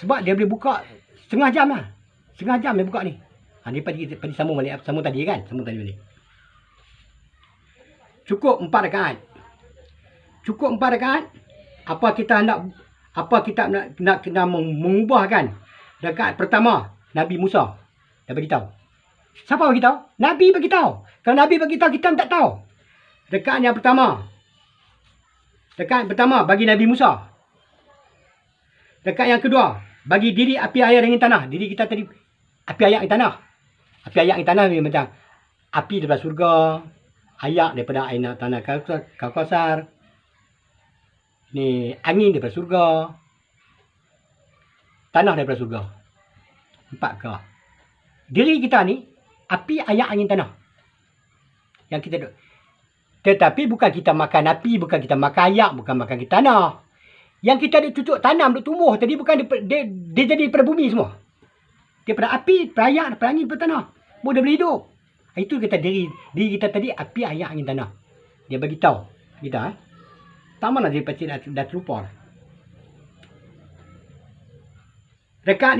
Sebab dia boleh buka setengah jam lah. Setengah jam dia buka ni. Ni pergi sambung balik. Sambung tadi kan? Sambung tadi balik. Cukup 4 rakaat. Cukup 4 rakaat. Apa kita nak kena mengubahkan rakaat pertama Nabi Musa dah bagi tahu. Siapa bagi tahu? Nabi bagi tahu. Kalau Nabi bagi tahu kita tak tahu. Rakaat yang pertama. Rakaat pertama bagi Nabi Musa. Rakaat yang kedua bagi diri api air angin tanah. Diri kita tadi api air angin tanah. Api air angin tanah ni macam api daripada surga, air daripada air tanah Kausar. Ni angin daripada surga. Tanah daripada surga. 4 perkara. Diri kita ni api, air, angin, tanah. Yang kita duduk. Tetapi bukan kita makan api, bukan kita makan air, bukan makan kita tanah. Yang kita duduk cucuk tanam, duduk tumbuh tadi bukan dia jadi daripada bumi semua. Daripada api, daripada air, daripada angin, daripada tanah. Boleh boleh hidup. Itu kita diri kita tadi api, air, angin, tanah. Dia bagi tahu kita. Tak mana dia pasti dah terlupa. Rakaat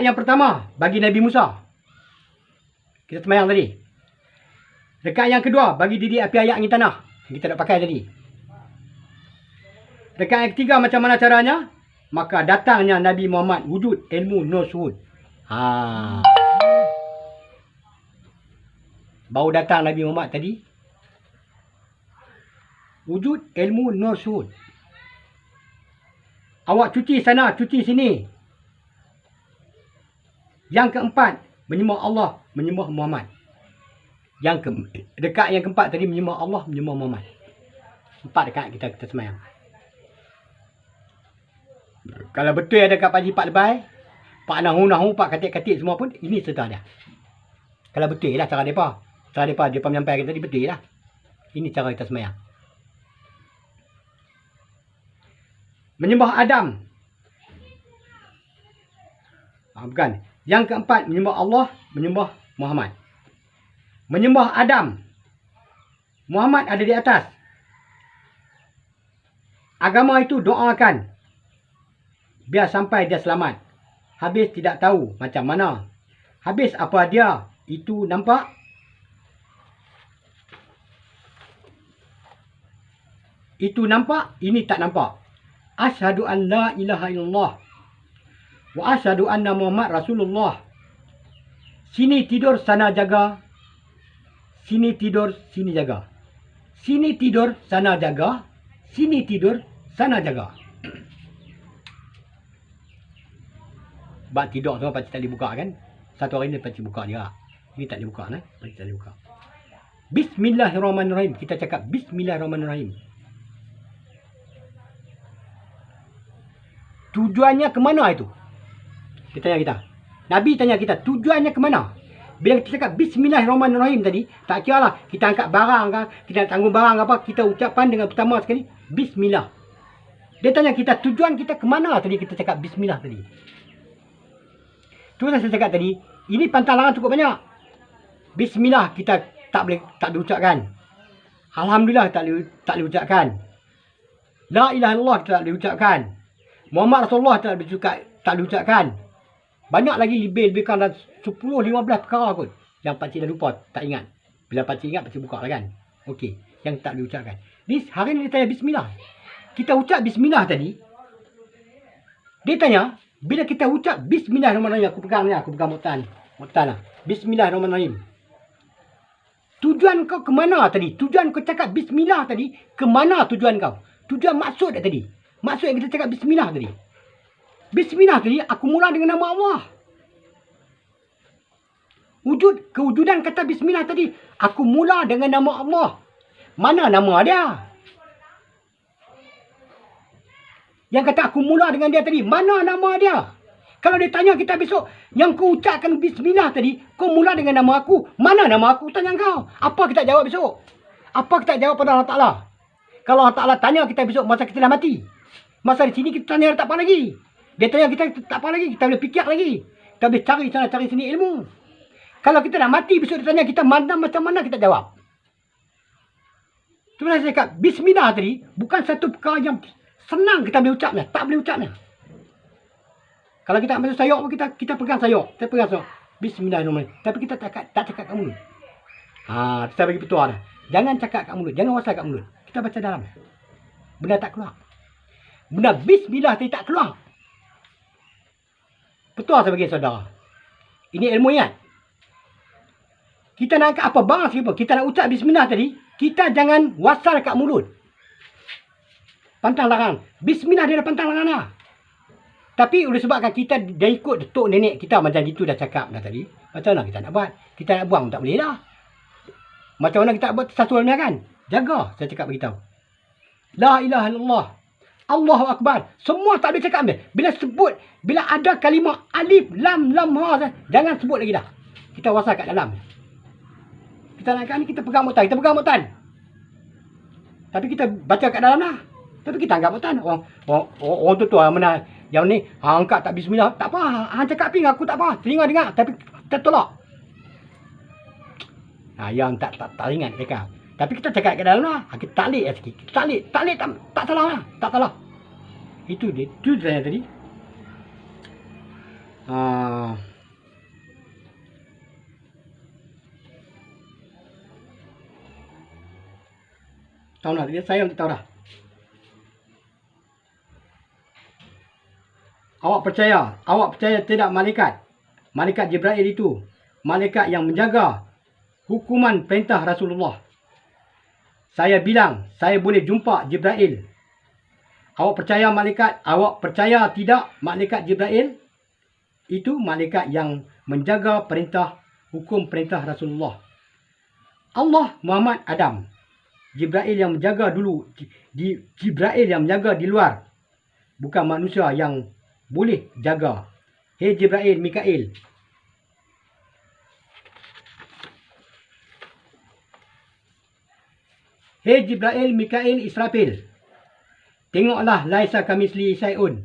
yang pertama bagi Nabi Musa. Kita sembahyang tadi. Rakaat yang kedua bagi diri api air angin tanah. Kita nak pakai tadi. Rakaat yang ketiga macam mana caranya? Maka datangnya Nabi Muhammad wujud ilmu nur suhud. Baru datang Nabi Muhammad tadi. Wujud ilmu nur suhud. Awak cuci sana, cuci sini. Yang keempat, menyembah Allah, menyembah Muhammad. Dekat yang keempat tadi, menyembah Allah, menyembah Muhammad. 4 dekat kita semayang. Kalau betul ada kat Pak Lebay, Pak Nahu, Pak Katik semua pun, ini serta dia. Kalau betul lah cara mereka. Cara mereka menyampaikan tadi betul lah. Ini cara kita semayang. Menyembah Adam. Bukan. Yang keempat, menyembah Allah, menyembah Muhammad. Menyembah Adam. Muhammad ada di atas. Agama itu doakan. Biar sampai dia selamat. Habis tidak tahu macam mana. Habis apa dia, itu nampak. Itu nampak, ini tak nampak. Asyhadu an la ilaha illallah. Wa asyhadu anna Muhammad Rasulullah. Sini tidur, sana jaga. Sini tidur, sini jaga. Sini tidur, sana jaga. Sini tidur, sana jaga. Bak tidur semua pakcik tak boleh buka kan? Satu hari ni pakcik buka dia. Ini tak boleh buka kan? Pakcik tak boleh buka. Bismillahirrahmanirrahim. Kita cakap Bismillahirrahmanirrahim. Tujuannya ke mana itu? Dia tanya kita. Nabi tanya kita, tujuannya ke mana? Bila kita cakap Bismillahirrahmanirrahim tadi, tak kira lah kita angkat barang kan, kita nak tanggung barang apa, kita ucapkan dengan pertama sekali Bismillah. Dia tanya kita, tujuan kita ke mana tadi kita cakap Bismillah tadi. Tu yang saya cakap tadi, ini pantang larang cukup banyak. Bismillah kita tak boleh ucapkan. Alhamdulillah tak boleh ucapkan. La ilaha illallah kita tak boleh ucapkan. Muhammad Rasulullah tak boleh ucapkan. Banyak lagi lebih kan 10-15 perkara kot. Yang pakcik dah lupa, tak ingat. Bila pakcik ingat, pakcik buka lah kan. Okey, yang tak boleh ucapkan. Hari ni dia tanya Bismillah. Kita ucap Bismillah tadi. Dia tanya, bila kita ucap Bismillahirrahmanirrahim, aku pegang Moktan lah. Bismillahirrahmanirrahim. Tujuan kau ke mana tadi? Tujuan kau cakap Bismillah tadi, ke mana tujuan kau? Tujuan maksud dia tadi. Maksud yang kita cakap Bismillah tadi. Bismillah tadi, aku mula dengan nama Allah. Kewujudan kata Bismillah tadi, aku mula dengan nama Allah. Mana nama dia? Yang kata aku mula dengan dia tadi, mana nama dia? Kalau dia tanya kita besok, yang kau ucapkan Bismillah tadi, kau mula dengan nama aku. Mana nama aku? Tanya kau. Apa kita jawab besok? Apa kita jawab pada Allah Ta'ala? Kalau Allah Ta'ala tanya kita besok masa kita dah mati. Masa di sini kita tanya tak apa lagi. Dia tanya kita tak apa lagi. Kita boleh fikir lagi. Kita boleh cari sana, cari sini ilmu. Kalau kita dah mati, besok dia tanya kita macam mana kita jawab. Itu saya cakap, Bismillah tadi bukan satu perkara yang senang kita boleh ucapnya. Tak boleh ucapnya. Kalau kita masuk sayok, kita pegang sayok. Kita pegang sayok. Bismillahirrahmanirrahim. Tapi kita tak cakap kat mulut. Saya bagi petua dah. Jangan cakap kat mulut. Jangan wasal kat mulut. Kita baca dalam. Benda tak keluar. Benda bismillah tadi tak keluar. Petua saya bagi saudara. Ini ilmu ingat. Kita nak angkat apa barang sekalipun. Kita nak ucap bismillah tadi. Kita jangan wasal kat mulut. Pantang larang. Bismillah dia dah pantang larang dah. Tapi oleh sebabkan kita dah ikut datuk nenek kita macam itu dah cakap dah tadi. Macam mana kita nak buat? Kita nak buang tak boleh dah. Macam mana kita nak buat satu alamiah kan? Jaga, saya cakap beritahu. La ilaha illallah. Allahu Akbar. Semua tak boleh cakap dia. Bila sebut, bila ada kalimah alif, lam, ha, jangan sebut lagi dah. Kita wasal kat dalam. Kita nak ni kita pegang mutan. Kita pegang mutan. Tapi kita baca kat dalam lah. Tapi kita anggap mutan. Orang tu mana yang ni angkat tak bismillah. Tak apa. Hang cakap ping aku tak apa. Dengar. Tapi kita tolak. Yang tak ingat mereka. Tapi kita cakap kat dalam lah. Kita taklid sikit. Taklid tak salah lah. Tak salah. Itu dia. Itu saya tadi. Tahu lah. Saya tak tahu dah. Awak percaya tidak malaikat Jibril itu malaikat yang menjaga hukuman perintah Rasulullah. Saya bilang saya boleh jumpa Jibril. Awak percaya tidak malaikat Jibril itu malaikat yang menjaga hukum perintah Rasulullah. Allah Muhammad Adam. Jibril yang menjaga dulu. Jibril yang menjaga di luar. Bukan manusia yang boleh jaga. Hei Jibril, Mikail. Hei Jibril, Mikail, Israfil. Tengoklah laisa kamisli syai'un.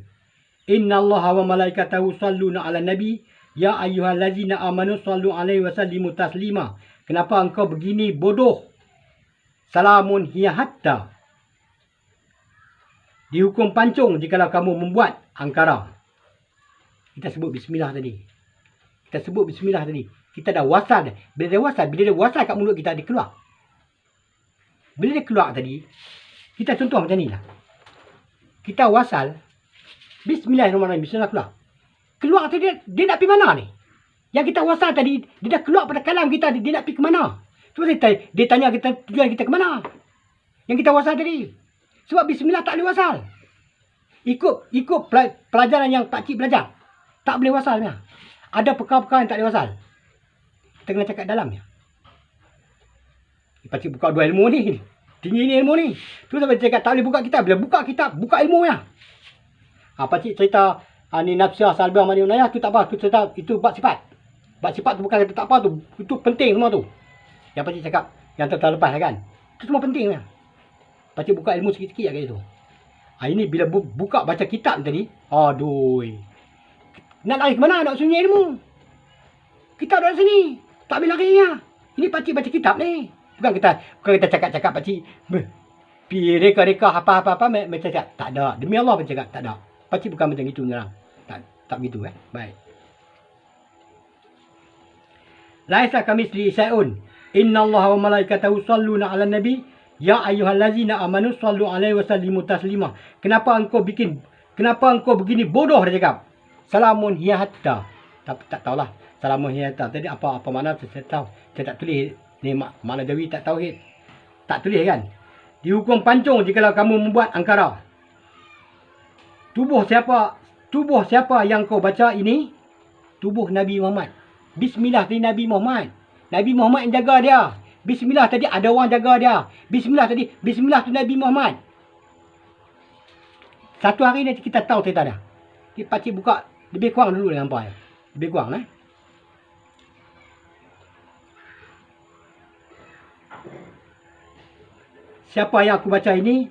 Innallaha wa malaikatahu shalluna 'alan nabi. Ya ayyuhallazina amanu shallu 'alaihi wa sallimu taslima. Kenapa engkau begini bodoh? Salamun hiya hatta. Dihukum pancung jikalau kamu membuat angkara. Kita sebut bismillah tadi. Kita dah wasal dah. Bila dia wasal kat mulut kita, dia keluar. Bila dia keluar tadi, kita contoh macam ni lah. Kita wasal, bismillahirrahmanirrahim, bismillah keluar. Keluar tadi, dia nak pergi mana ni? Yang kita wasal tadi, dia dah keluar pada kalam kita, dia nak pergi ke mana? Sebab dia tanya kita, tujuan kita ke mana? Yang kita wasal tadi. Sebab bismillah tak boleh wasal. Ikut pelajaran yang pakcik belajar. Tak boleh wasalnya. Ada perkara-perkara yang tak boleh wasal. Kita kena cakap dalamnya. Pakcik buka dua ilmu ni. Tinggi ni ilmu ni. Tu sampai cakap tak boleh buka kitab. Bila buka kitab, buka ilmunya. Pakcik cerita ni nafsiyah salbah mani unayah tu tak apa. Tu cerita itu bab sifat. Bab sifat tu bukan kata tak apa tu. Itu penting semua tu. Yang pakcik cakap yang terlepas lah kan. Itu semua penting lah. Pakcik buka ilmu sikit-sikit lah kat situ. Ini bila buka baca kitab tadi. Aduh. Nak lari ke mana? Nak sunyi ilmu. Kitab dari sini. Tak boleh larinya. Ini pakcik baca kitab ni. Bukan kita cakap-cakap pakcik. Pergi reka-reka apa-apa. Macam cakap. Tak ada. Demi Allah pun cakap. Tak ada. Pakcik bukan macam itu sekarang. Tak begitu Baik. Laisa kamisli syai'un. Innallaha wa malaikatahu shalluna 'alan nabi. Ya ayyuhallazina amanu shallu 'alaihi wa sallimu taslima. Kenapa engkau begini bodoh dia cakap. Salamun hiya hatta. Tak tahulah. Salamun hiya hatta. Tadi apa makna saya tahu. Saya tak tulis ni makna Jawi tak tauhid. Tak tulis kan. Dihukum pancung jikalau kamu membuat angkara. Tubuh siapa yang kau baca ini? Tubuh Nabi Muhammad. Bismillah tadi Nabi Muhammad. Nabi Muhammad yang jaga dia. Bismillah tadi ada orang jaga dia. Bismillah tu Nabi Muhammad. Satu hari ni kita tahu cerita dia. Pakcik buka lebih kurang dulu dengan apa ya. Lebih kurang Siapa yang aku baca ini?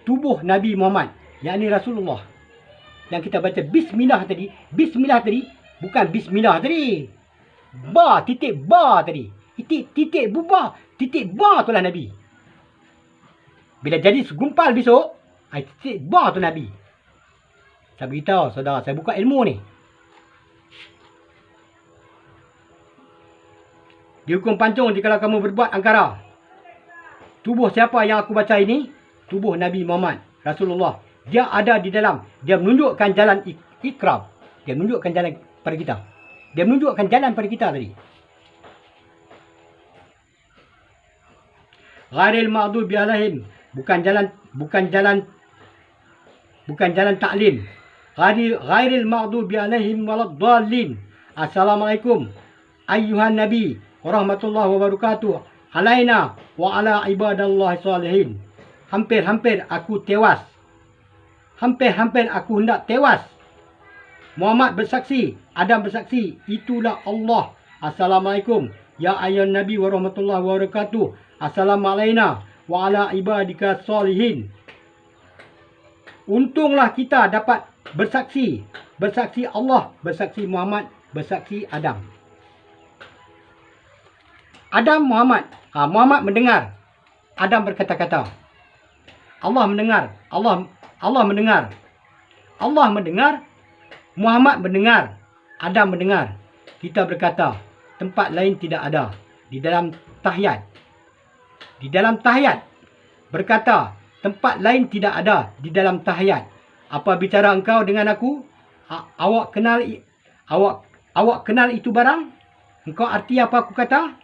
Tubuh Nabi Muhammad. Yang ini Rasulullah. Yang kita baca bismillah tadi. Bismillah tadi. Bukan bismillah tadi. Titik ba tadi. Titik bubah. Titik ba tu lah Nabi. Bila jadi segumpal besok. Titik ba tu Nabi. Saya beritahu saudara, saya buka ilmu ni. Di hukum pancung, jika kamu berbuat angkara, tubuh siapa yang aku baca ini? Tubuh Nabi Muhammad Rasulullah. Dia ada di dalam. Dia menunjukkan jalan ikrab. Dia menunjukkan jalan pada kita. Dia menunjukkan jalan pada kita tadi. Ghairil maghdubi alaihim. Bukan jalan taklim. Ghairil maghdubi alaihim waladdallin. Assalamualaikum ayyuhan nabi warahmatullahi wabarakatuh. Alaina wa ala ibadallahi salihin. Hampir-hampir aku tewas. Hampir-hampir aku hendak tewas. Muhammad bersaksi, Adam bersaksi, itulah Allah. Assalamualaikum ya ayyuhan nabi warahmatullahi wabarakatuh. Assalamualaikum wa ala ibadika salihin. Untunglah kita dapat bersaksi. Bersaksi Allah, bersaksi Muhammad, bersaksi Adam. Adam Muhammad. Muhammad mendengar. Adam berkata-kata. Allah mendengar. Allah mendengar. Allah mendengar. Muhammad mendengar. Adam mendengar. Kita berkata, tempat lain tidak ada. Di dalam tahiyat. Di dalam tahiyat. Berkata, tempat lain tidak ada. Di dalam tahiyat. Apa bicara engkau dengan aku? Awak kenal itu barang? Engkau arti apa aku kata?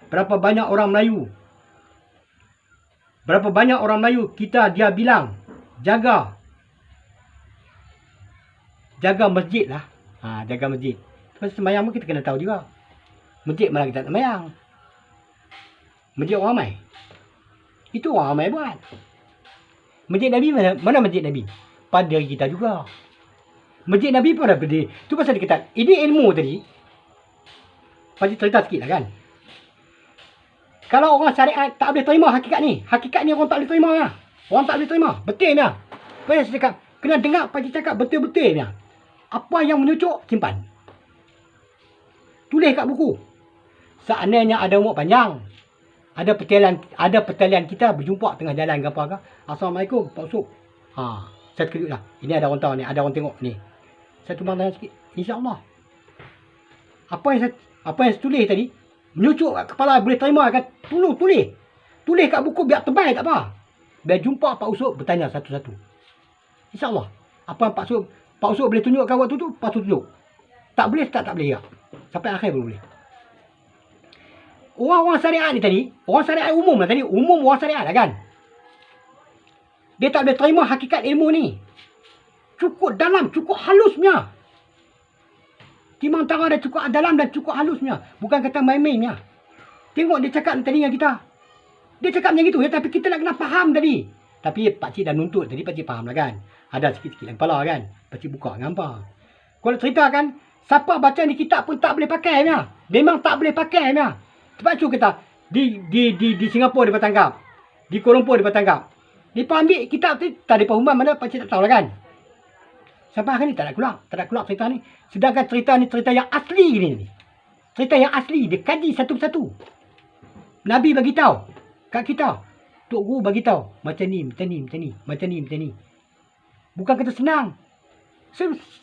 Berapa banyak orang Melayu? Berapa banyak orang Melayu dia bilang, jaga masjid lah. Jaga masjid. Terus semayang pun kita kena tahu juga. Masjid malah kita tak semayang. Masjid orang ramai. Itu orang ramai buat. Masjid Nabi mana masjid Nabi? Pada diri kita juga. Masjid Nabi pun ada berdiri. Itu pasal dia kata, ini ilmu tadi. Pasal cerita sikit lah kan. Kalau orang syariat tak boleh terima hakikat ni. Hakikat ni orang tak boleh terima lah. Orang tak boleh terima. Betul ni lah. Pasal saya cakap, kena dengar Pakcik cakap betul-betul ni lah. Apa yang menyucuk, simpan. Tulis kat buku. Seandainya ada umur panjang. Ada pertalian kita berjumpa tengah jalan ke apa ke. Assalamualaikum Pak Usop. Saya terkejut lah. Ini ada orang tahu ni. Ada orang tengok ni. Saya tumbang tangan sikit. InsyaAllah. Apa yang saya tulis tadi. Menyucuk kat kepala boleh terima kan. Tulis. Tulis kat buku biar tebal tak apa. Biar jumpa Pak Usop bertanya satu-satu. InsyaAllah. Apa yang Pak Usop boleh tunjukkan waktu tu. Pak Usop tunjuk. Tak boleh tak boleh ya. Sampai akhir pun boleh. Orang-orang syariat ni tadi. Orang syariat umum lah tadi. Umum orang syariat lah kan. Dia tak boleh terima hakikat ilmu ni. Cukup dalam, cukup halusnya. Timang tara dia cukup dalam dan cukup halusnya. Bukan kata main-mainnya. Tengok dia cakap tadi dengan kita. Dia cakap macam gitu. Ya, tapi kita nak kena faham tadi. Tapi pakcik dah nuntut tadi, pakcik faham lah kan. Ada sikit-sikit dalam kepala kan. Pakcik buka dengan apa. Kalau cerita kan, siapa baca ni kitab pun tak boleh pakai ya. Memang tak boleh pakai ya. Sebab tu kata, di Singapura dia bertangkap. Di Kuala Lumpur dia bertangkap. Dia ambil kitab tu, tak ada pengumuman mana, pakcik tak tahu lah kan. Sampai hari ni tak nak keluar cerita ni. Sedangkan cerita ni cerita yang asli ni. Cerita yang asli, dia kaji satu-satu. Nabi bagi tahu kat kita. Tok Guru bagi tahu macam ni. Bukan kata senang.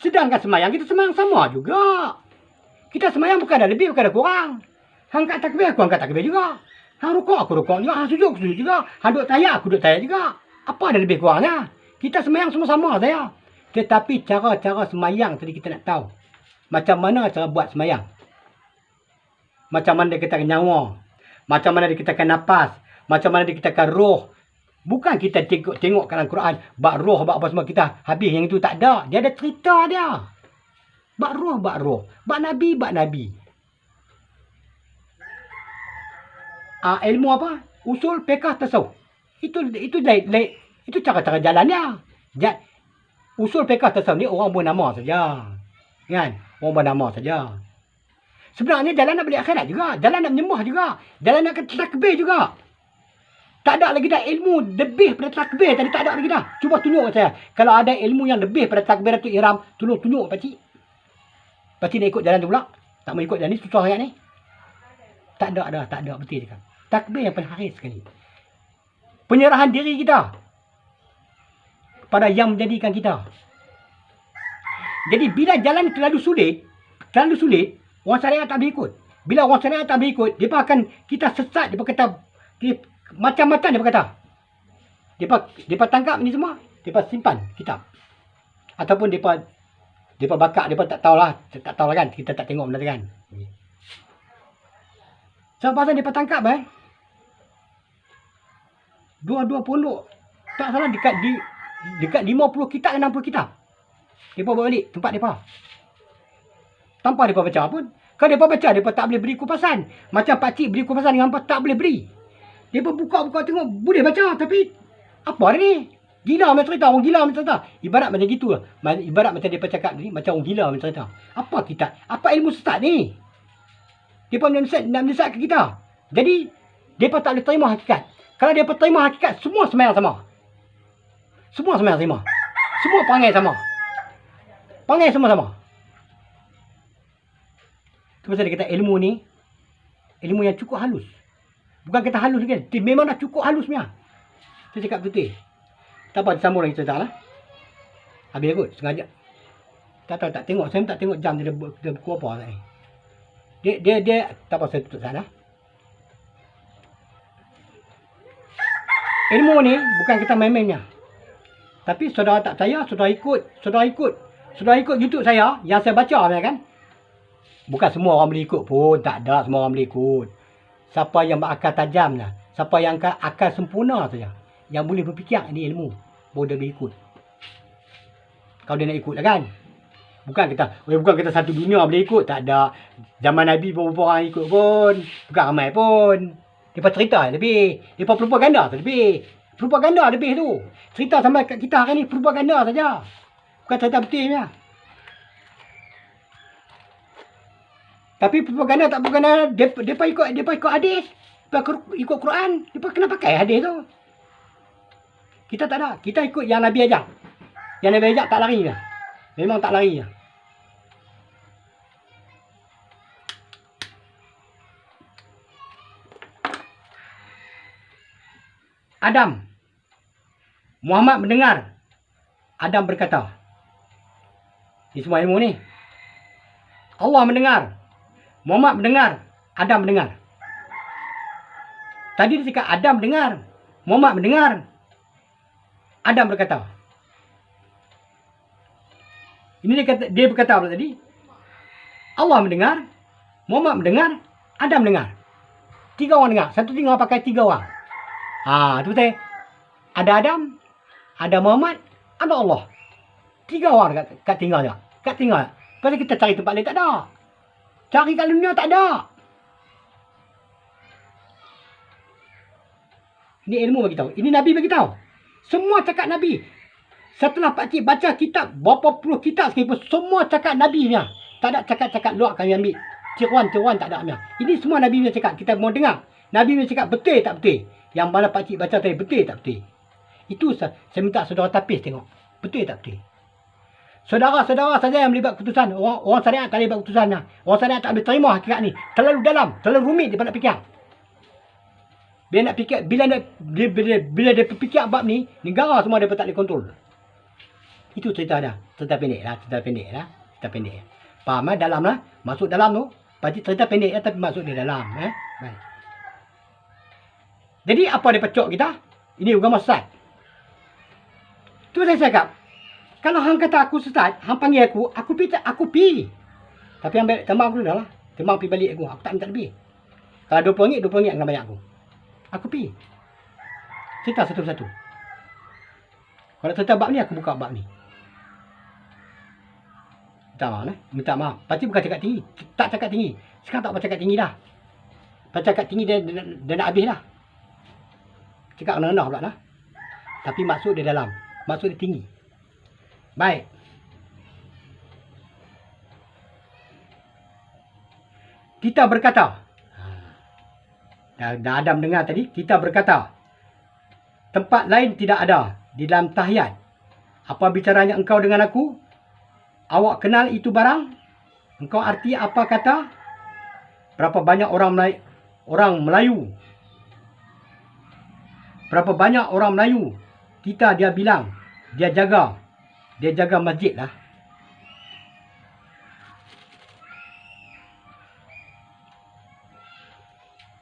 Sedangkan semayang kita semayang sama juga. Kita semayang bukan ada lebih, bukan ada kurang. Hang angkat takbir, aku angkat takbir juga. Hang rukuk, aku rukuk juga. Hang sujud, aku sujud juga. Hang duduk tayar, aku duduk tayar juga. Apa ada lebih kurangnya? Kita semayang sama-sama saya. Tetapi cara-cara semayang tadi kita nak tahu. Macam mana cara buat semayang. Macam mana dia katakan nyawa. Macam mana dia katakan nafas. Macam mana dia katakan roh. Bukan kita tengok dalam Quran. Bak roh, bak apa semua kita habis yang itu. Tak ada. Dia ada cerita dia. Bak roh, bak roh. Bak Nabi, bak Nabi. Ilmu apa? Usul, fiqh, tasawuf. Itu cara-cara jalannya. Usul fiqh tasawuf ni orang bernama saja. Kan? Orang bernama saja. Sebenarnya jalan nak balik akhirat juga. Jalan nak menyembah juga. Jalan nak takbir juga. Tak ada lagi dah ilmu lebih pada takbir tadi. Tak ada lagi dah. Cuba tunjuk saya. Kalau ada ilmu yang lebih pada takbir tu ihram. Tolong tunjuk pakcik. Pakcik nak ikut jalan tu pula. Tak mau ikut jalan ni. Susah ayat ni. Tak ada dah. Tak ada. Betul cakap. Takbir yang paling akhir sekali. Penyerahan diri kita pada yang menjadikan kita. Jadi bila jalan terlalu sulit, orang syariat tak boleh ikut. Bila orang syariat tak boleh ikut, mereka akan kita sesat, mereka kata macam-macam mereka kata. Mereka tangkap ni semua, mereka simpan kitab. Ataupun mereka bakar, mereka tak tahulah kan, kita tak tengok benda tu kan. Sebab pasal mereka tangkap dua-dua pondok, tak salah dekat 50 kitab, 60 kitab. Mereka bawa balik tempat mereka. Tanpa mereka baca pun. Kalau mereka baca, mereka tak boleh beri kupasan. Macam pakcik beri kupasan dengan hampa, tak boleh beri. Mereka buka-buka tengok, boleh baca. Tapi, apa ni? Gila macam cerita, orang gila macam cerita. Ibarat macam gitu lah. Ibarat macam mereka cakap ni, macam orang gila macam cerita. Apa kita? Apa ilmu sesat ni? Mereka nak menyesatkan kita. Jadi, mereka tak boleh terima hakikat. Kalau mereka terima hakikat, semua semayang sama. Semua semayang sama. Semua panggil sama. Panggil semua sama. Itu pasal dia kata ilmu ni, ilmu yang cukup halus. Bukan kata halus kan, memang dah cukup halus punya. Saya cakap betul. Tak apa, sambung lagi cerita lah. Habis kot, sengaja. Tak tengok, saya tak tengok jam dia buku apa tadi. Dia tak apa, saya tutup sana. Ilmu ni bukan kita main-mainnya. Tapi saudara tak percaya, saudara ikut YouTube saya yang saya baca kan. Bukan semua orang boleh ikut pun, tak ada semua orang boleh ikut. Siapa yang berakal tajam lah, siapa yang akal sempurna saja, yang boleh berfikir ni ilmu, baru dia boleh ikut. Kalau dia nak ikut lah kan. Bukan kita satu dunia boleh ikut, tak ada. Zaman Nabi beberapa orang ikut pun, bukan ramai pun. Dia cerita lebih, dia propaganda lebih. Propaganda lebih tu. Cerita sama kat kita hari ni propaganda saja. Bukan cerita betulnya. Tapi propaganda tak propaganda, depa ikut hadis, depa ikut Quran, depa kena pakai hadis tu. Kita tak ada, kita ikut yang Nabi ajak. Yang Nabi ajak tak lari dah. Memang tak lari dah. Adam. Muhammad mendengar. Adam berkata. Ini semua ilmu ni. Allah mendengar. Muhammad mendengar. Adam mendengar. Tadi dia cakap Adam mendengar. Muhammad mendengar. Adam berkata. Ini dia berkata apa tadi? Allah mendengar. Muhammad mendengar. Adam mendengar. 3 orang dengar. Satu tinggal pakai 3 orang. Itu betul. Ada Adam, ada Muhammad, ada Allah. 3 orang kat tinggal je. Kat tinggal. Pasal kita cari tempat lain tak ada. Cari kat dunia tak ada. Ini ilmu bagi tahu. Ini Nabi bagi tahu. Semua cakap Nabi. Setelah pakcik baca kitab, berapa puluh kitab sekalipun, semua cakap Nabi punya. Tak ada cakap-cakap luar kami ambil. Tiruan tak ada punya. Ini semua Nabi punya cakap. Kita mau dengar. Nabi punya cakap betul tak betul. Yang mana pakcik baca tadi betul tak betul. Itu saya minta saudara tapis tengok. Betul tak betul. Saudara-saudara saja yang melibat keputusan. Orang syariat tak melibat keputusannya. Orang syariat tak boleh terima hakikat ni. Terlalu dalam, terlalu rumit dia nak fikir. Bila dia fikir bab ni, negara semua dia tak boleh kontrol. Itu cerita dah. Cerita pendek lah. Faham dalam lah. Masuk dalam tu. Pakcik cerita pendek tapi masuk di dalam. Baik. Jadi apa dia pecok kita? Ini agama sesat. Tu saya cakap. Kalau hang kata aku sesat, hang panggil aku pi. Tapi hang tembang aku dah lah. Tembang pi balik aku. Aku tak minta lebih. Kalau RM20 kena bayar aku. Aku pi. Cerita satu-satu. Kalau cerita bab ni, aku buka bab ni. Minta maaf. Pasti bukan cakap tinggi. Tak cakap tinggi. Sekarang tak apa cakap tinggi dah. Pas cakap tinggi dia nak habis dah. Cakap rendah pula dah. Tapi maksud dia dalam. Maksud dia tinggi. Baik. Kita berkata. Dah Adam dengar tadi. Kita berkata. Tempat lain tidak ada. Di dalam tahiyat. Apa bicaranya engkau dengan aku? Awak kenal itu barang? Engkau arti apa kata? Berapa banyak orang Melayu. Berapa banyak orang Melayu. Dia bilang. Dia jaga masjid lah.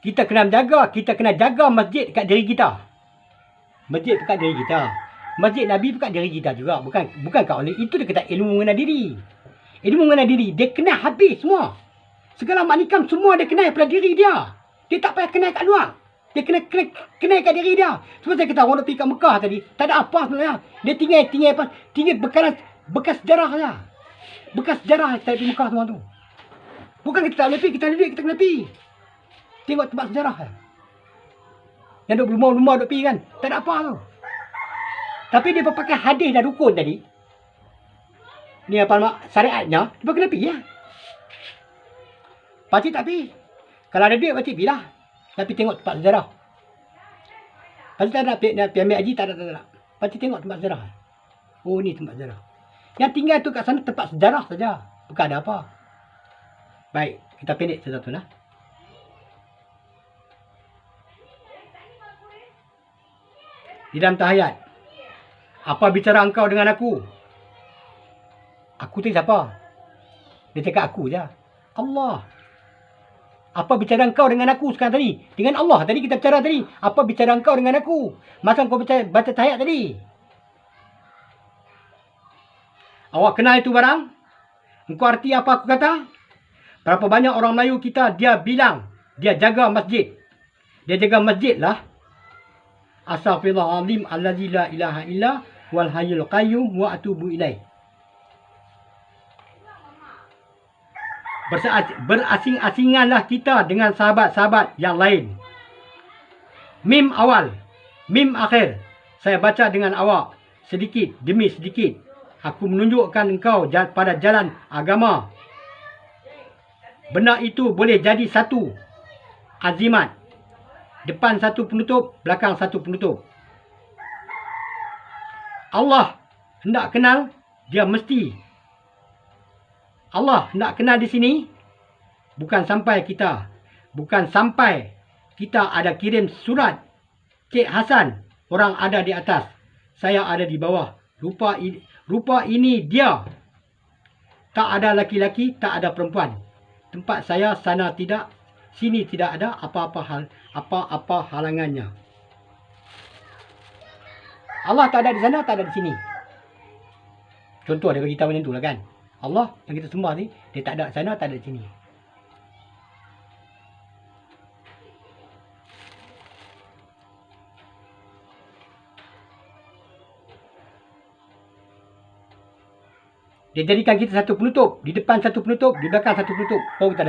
Kita kena jaga masjid dekat diri kita. Masjid dekat diri kita. Masjid Nabi dekat diri kita juga. Bukan kat oleh. Itu dia kata ilmu mengenai diri. Ilmu mengenai diri. Dia kena habis semua. Segala maknikam semua dia kena pada diri dia. Dia tak payah kena kat luar. Dia kena kat diri dia. Sebab saya kata orang nak pergi kat Mekah tadi. Tak ada apa sebenarnya. Dia tinggal bekas sejarah saja. Bekas sejarah saya pergi Mekah semua tu. Bukan kita tak boleh pergi. Kita kena pergi. Tengok tempat sejarah. Yang duk berlumba-lumba duk pergi kan. Tak ada apa tu. Tapi dia pakai hadis dan rukun tadi. Ni apa syariatnya. Dia kena pergi lah. Pakcik tak pergi. Kalau ada duit pakcik pergi lah. Tapi tengok tempat sejarah. Pakcik tak nak pergi ambil haji. Tak ada. Pakcik tengok tempat sejarah. Oh ni tempat sejarah. Yang tinggal tu kat sana tempat sejarah saja. Bukan ada apa. Baik. Kita pendek satu-satu lah. Di dalam tahiyat. Apa bicara engkau dengan aku? Aku tu siapa? Dia cakap aku je. Allah. Apa bicara engkau dengan aku sekarang tadi? Dengan Allah. Tadi kita bicara tadi. Apa bicara engkau dengan aku? Masa kau baca tahiyat tadi. Awak kenal itu barang? Engkau arti apa aku kata? Berapa banyak orang Melayu kita, dia bilang, dia jaga masjid. Dia jaga masjid lah. Astaghfirullahaladzim allazi la ilaha illa wal hayyul qayyum wa atubu ilaih. Berasing-asinganlah kita dengan sahabat-sahabat yang lain. Mim awal, mim akhir. Saya baca dengan awak sedikit demi sedikit. Aku menunjukkan engkau pada jalan agama. Benda itu boleh jadi satu azimat. Depan satu penutup, belakang satu penutup. Allah hendak kenal, dia mesti. Allah hendak kenal di sini, bukan sampai kita ada kirim surat. Cik Hasan, orang ada di atas, saya ada di bawah. Rupa ini dia. Tak ada laki-laki, tak ada perempuan. Tempat saya sana tidak, sini tidak ada apa-apa halangannya. Allah tak ada di sana, tak ada di sini. Contoh dia bagi tahu macam tu lah kan. Allah yang kita sembah ni, dia tak ada di sana, tak ada di sini. Dia jadikan kita satu penutup. Di depan satu penutup, di belakang satu penutup. Baru kita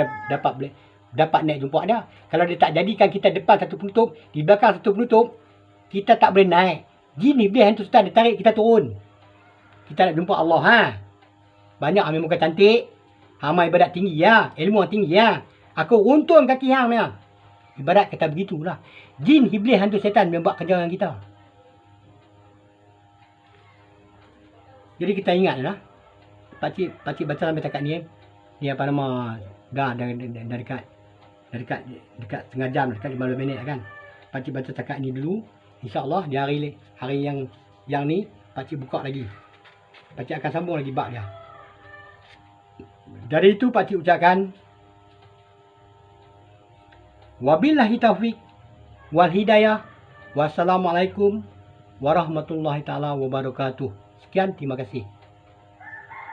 dapat naik jumpa dia. Kalau dia tak jadikan kita depan satu penutup, di belakang satu penutup, kita tak boleh naik. Jin iblis hantu setan dia tarik kita turun. Kita nak jumpa Allah ha. Banyak ambil muka cantik, amal ibadat tinggi ya, ilmu tinggi ya. Aku untung kaki hang punya. Ibarat kata begitulah. Jin iblis hantu setan yang buat kerja dengan kita. Jadi kita ingatlah. Pakcik baca sampai takat ni. Ni apa nama? Dah dekat setengah jam, dekat 15 minit kan. Pakcik baca takat ni dulu. InsyaAllah di hari yang ni pakcik buka lagi. Pakcik akan sambung lagi bab dia. Dari itu pakcik ucapkan wabillahi taufiq wal hidayah. Wassalamualaikum warahmatullahi taala wabarakatuh. Sekian, terima kasih.